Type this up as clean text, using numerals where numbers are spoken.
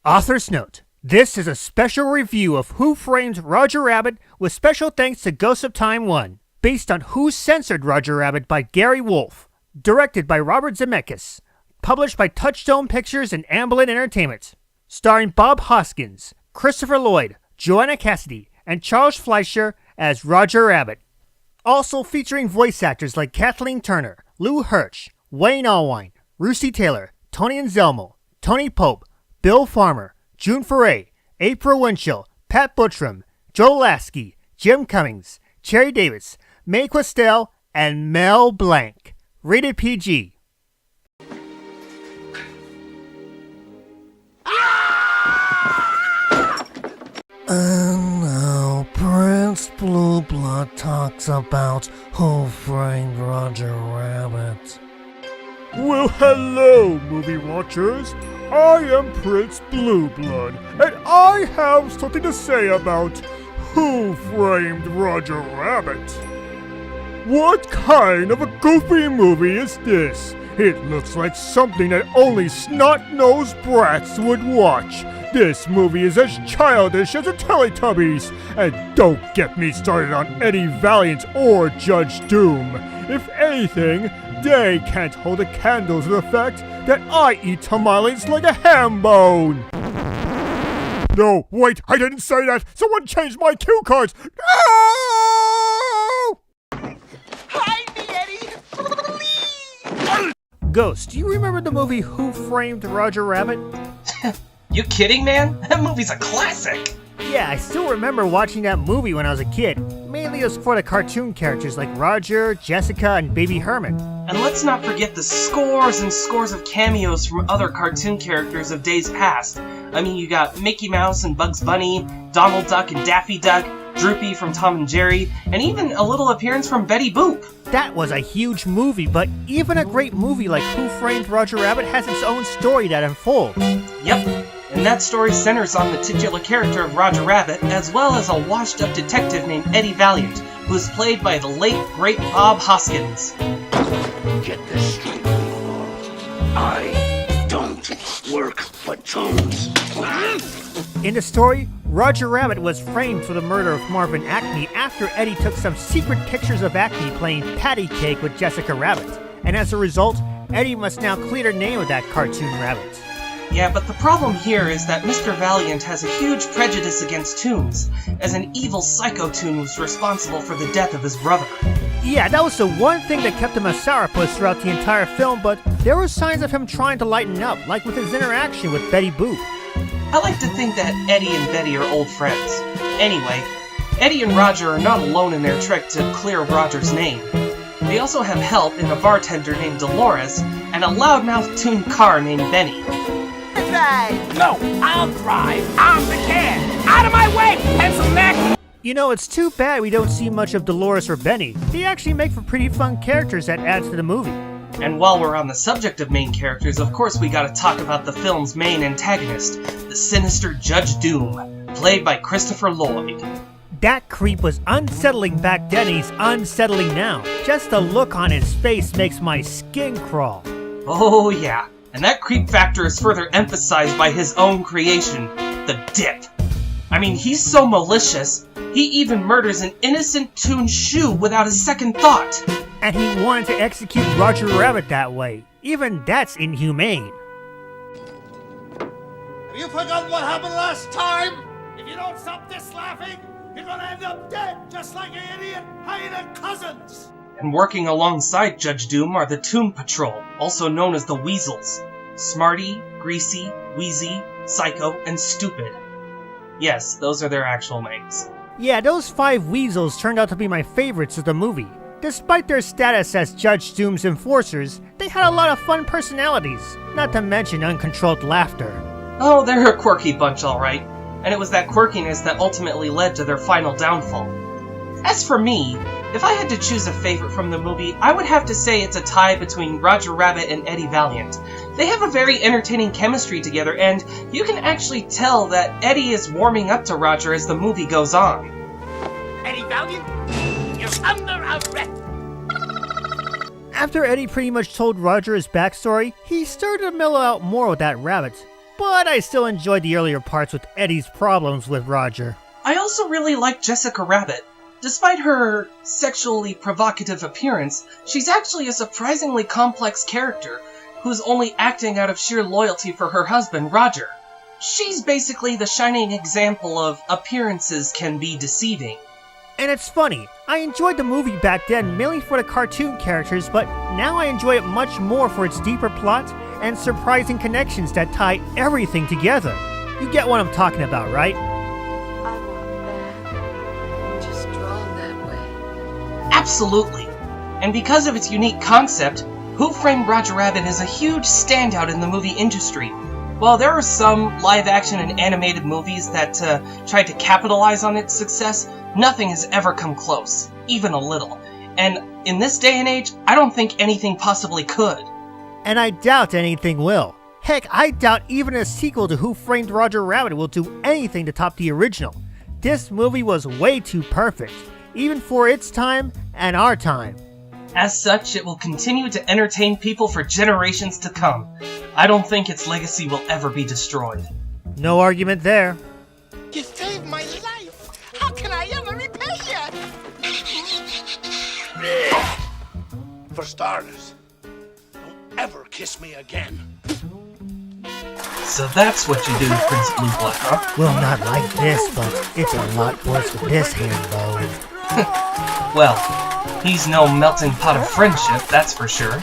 Author's note. This is a special review of Who Framed Roger Rabbit with special thanks to Ghostoftime1, based on Who Censored Roger Rabbit by Gary Wolfe, directed by Robert Zemeckis, published by Touchstone Pictures and Amblin Entertainment, starring Bob Hoskins, Christopher Lloyd, Joanna Cassidy, and Charles Fleischer as Roger Rabbit. Also featuring voice actors like Kathleen Turner, Lou Hirsch, Wayne Allwine, Rusty Taylor, Tony Anselmo, Tony Pope, Bill Farmer, June Foray, April Winchell, Pat Buttram, Joe Lasky, Jim Cummings, Cherry Davis, Mae Questel, and Mel Blanc. Rated PG. And now Prince Blueblood talks about Who Framed Roger Rabbit. Well, hello, movie watchers. I am Prince Blueblood, and I have something to say about Who Framed Roger Rabbit. What kind of a goofy movie is this? It looks like something that only snot-nosed brats would watch. This movie is as childish as the Teletubbies. And don't get me started on Eddie Valiant or Judge Doom. If anything, they can't hold a candle to the fact that I eat tamales like a ham bone. No, wait, I didn't say that. Someone changed my cue cards. No! Hide me, Eddie! Please! Ghost, do you remember the movie Who Framed Roger Rabbit? You kidding, man? That movie's a classic! Yeah, I still remember watching that movie when I was a kid. Mainly it was for the cartoon characters like Roger, Jessica, and Baby Herman. And let's not forget the scores and scores of cameos from other cartoon characters of days past. I mean, you got Mickey Mouse and Bugs Bunny, Donald Duck and Daffy Duck, Droopy from Tom and Jerry, and even a little appearance from Betty Boop. That was a huge movie, but even a great movie like Who Framed Roger Rabbit has its own story that unfolds. Yep. And that story centers on the titular character of Roger Rabbit, as well as a washed-up detective named Eddie Valiant, who is played by the late, great Bob Hoskins. Get this straight, people. I don't work for tones. In the story, Roger Rabbit was framed for the murder of Marvin Acme after Eddie took some secret pictures of Acme playing patty cake with Jessica Rabbit. And as a result, Eddie must now clear the name of that cartoon rabbit. Yeah, but the problem here is that Mr. Valiant has a huge prejudice against Toons, as an evil psycho-toon was responsible for the death of his brother. Yeah, that was the one thing that kept him a sourpuss throughout the entire film, but there were signs of him trying to lighten up, like with his interaction with Betty Boop. I like to think that Eddie and Betty are old friends. Anyway, Eddie and Roger are not alone in their trek to clear Roger's name. They also have help in a bartender named Dolores and a loudmouth toon car named Benny. No, I'll drive. I'm the kid. Out of my way, pencil neck! You know, it's too bad we don't see much of Dolores or Benny. They actually make for pretty fun characters that adds to the movie. And while we're on the subject of main characters, of course we gotta talk about the film's main antagonist, the sinister Judge Doom, played by Christopher Lloyd. That creep was unsettling back then, he's unsettling now. Just the look on his face makes my skin crawl. Oh yeah, and that creep factor is further emphasized by his own creation, the Dip. I mean, he's so malicious, he even murders an innocent toon shoe without a second thought. And he wanted to execute Roger Rabbit that way. Even that's inhumane. Have you forgotten what happened last time? If you don't stop this laughing, you're gonna end up dead, just like an idiot hyena cousins! And working alongside Judge Doom are the Toon Patrol, also known as the Weasels. Smarty, Greasy, Wheezy, Psycho, and Stupid. Yes, those are their actual names. Yeah, those 5 weasels turned out to be my favorites of the movie. Despite their status as Judge Doom's enforcers, they had a lot of fun personalities, not to mention uncontrolled laughter. Oh, they're a quirky bunch, alright. And it was that quirkiness that ultimately led to their final downfall. As for me, if I had to choose a favorite from the movie, I would have to say it's a tie between Roger Rabbit and Eddie Valiant. They have a very entertaining chemistry together, and you can actually tell that Eddie is warming up to Roger as the movie goes on. Eddie Valiant, you're under arrest! After Eddie pretty much told Roger his backstory, he started to mellow out more with that rabbit. but I still enjoyed the earlier parts with Eddie's problems with Roger. I also really like Jessica Rabbit. Despite her sexually provocative appearance, she's actually a surprisingly complex character who's only acting out of sheer loyalty for her husband, Roger. She's basically the shining example of appearances can be deceiving. And it's funny, I enjoyed the movie back then mainly for the cartoon characters, but now I enjoy it much more for its deeper plot and surprising connections that tie everything together. You get what I'm talking about, right? I'm not bad. I'm just drawn that way. Absolutely. And because of its unique concept, Who Framed Roger Rabbit is a huge standout in the movie industry. While there are some live-action and animated movies that tried to capitalize on its success, nothing has ever come close, even a little. And in this day and age, I don't think anything possibly could. And I doubt anything will. Heck, I doubt even a sequel to Who Framed Roger Rabbit will do anything to top the original. This movie was way too perfect, even for its time and our time. As such, it will continue to entertain people for generations to come. I don't think its legacy will ever be destroyed. No argument there. You saved my life. How can I ever repay you? For starters, don't ever kiss me again. So that's what you do, Prince Blue Blood, huh? Well, not like this, but it's a lot worse with this hand, though. Well, he's no melting pot of friendship, that's for sure.